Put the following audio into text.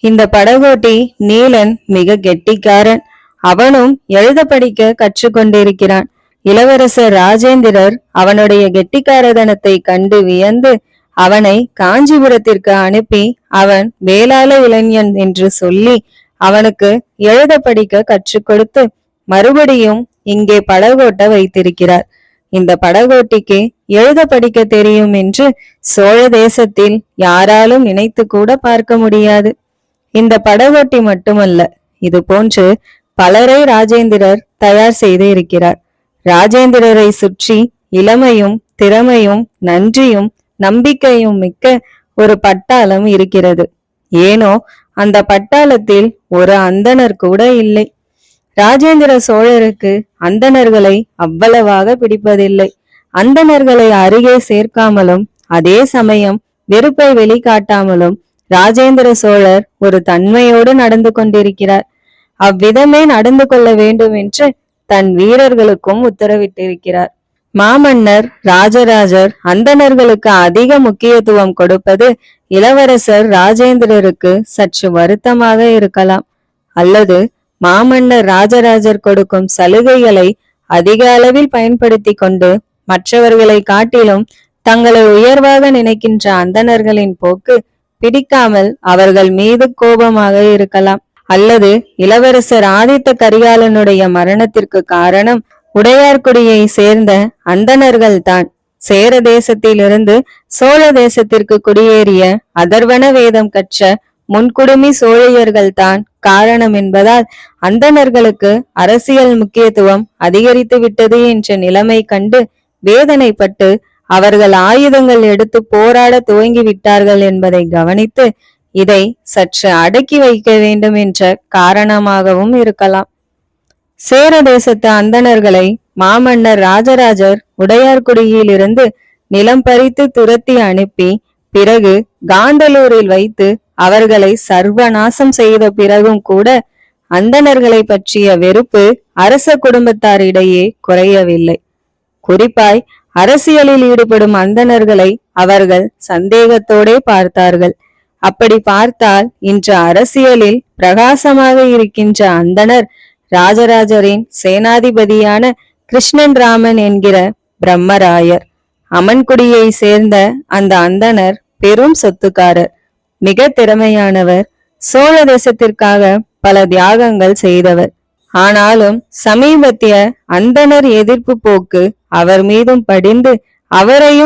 இந்த படகோட்டி நீலன் மிக கெட்டிக்காரன். அவனும் எழுத படிக்க கற்றுக்கொண்டிருக்கிறான். இளவரசர் ராஜேந்திரர் அவனுடைய கெட்டிக்காரதனத்தை கண்டு வியந்து அவனை காஞ்சிபுரத்திற்கு அனுப்பி அவன் வேளாள இளைஞன் என்று சொல்லி அவனுக்கு எழுத படிக்க கற்றுக் கொடுத்து மறுபடியும் இங்கே படகோட்ட வைத்திருக்கிறார். இந்த படகோட்டிக்கு எழுத படிக்க தெரியும் என்று சோழ தேசத்தில் யாராலும் நினைத்து கூட பார்க்க முடியாது. இந்த படகோட்டி மட்டுமல்ல, இது போன்று பலரை ராஜேந்திரர் தயார் செய்து இருக்கிறார். ராஜேந்திரரை சுற்றி இளமையும் திறமையும் நன்றியும் நம்பிக்கையும் மிக்க ஒரு பட்டாளம் இருக்கிறது. ஏனோ அந்த பட்டாளத்தில் ஒரு அந்தணர் கூட இல்லை. ராஜேந்திர சோழருக்கு அந்தணர்களை அவ்வளவாக பிடிப்பதில்லை. அந்தணர்களை அருகே சேர்க்காமலும் அதே சமயம் வெறுப்பை வெளிக்காட்டாமலும் ராஜேந்திர சோழர் ஒரு தன்மையோடு நடந்து கொண்டிருக்கிறார். அவ்விதமே நடந்து கொள்ள வேண்டும் என்று தன் வீரர்களுக்கும் உத்தரவிட்டிருக்கிறார். மாமன்னர் ராஜராஜர் அந்தணர்களுக்கு அதிக முக்கியத்துவம் கொடுப்பது இளவரசர் ராஜேந்திரருக்கு சற்று வருத்தமாக இருக்கலாம். அல்லது மாமன்னர் ராஜராஜர் கொடுக்கும் சலுகைகளை அதிக அளவில் பயன்படுத்தி கொண்டு மற்றவர்களை காட்டிலும் தங்களை உயர்வாக நினைக்கின்ற அந்தணர்களின் போக்கு பிடிக்காமல் அவர்கள் மீது கோபமாக இருக்கலாம். அல்லது இளவரசர் ஆதித்த கரிகாலனுடைய மரணத்திற்கு காரணம் உடையார்குடியை சேர்ந்த அந்தணர்கள் தான். சேர தேசத்திலிருந்து சோழ தேசத்திற்கு குடியேறிய அதர்வன வேதம் கற்ற முன்குடுமி சோழையர்கள் தான் காரணம் என்பதால் அந்தணர்களுக்கு அரசியல் முக்கியத்துவம் அதிகரித்து விட்டது என்ற நிலைமை கண்டு வேதனைப்பட்டு அவர்கள் ஆயுதங்கள் எடுத்து போராட துவங்கி விட்டார்கள் என்பதை கவனித்து இதை சற்று அடக்கி வைக்க வேண்டும் என்ற காரணமாகவும் இருக்கலாம். சேர தேசத்து அந்தணர்களை மாமன்னர் ராஜராஜர் உடையார்குடியிலிருந்து நிலம் பறித்து துரத்தி அனுப்பி பிறகு காந்தலூரில் வைத்து அவர்களை சர்வநாசம் செய்த பிறகும் கூட அந்தணர்களை பற்றிய வெறுப்பு அரச குடும்பத்தாரிடையே குறையவில்லை. குறிப்பாய் அரசியலில் ஈடுபடும் அந்தணர்களை அவர்கள் சந்தேகத்தோடே பார்த்தார்கள். அப்படி பார்த்தால் இன்று அரசியலில் பிரகாசமாக இருக்கின்ற அந்தணர் ராஜராஜரின் சேனாதிபதியான கிருஷ்ணன் ராமன் என்கிற பிரம்மராயர். அமன்குடியை சேர்ந்த அந்த அந்தணர் பெரும் சொத்துக்காரர், மிக திறமையானவர், சோழ தேசத்திற்காக பல தியாகங்கள் செய்தவர். ஆனாலும் சமீபத்திய அந்தணர் எதிர்ப்பு போக்கு அவர் மீதும் படிந்து அவரையும்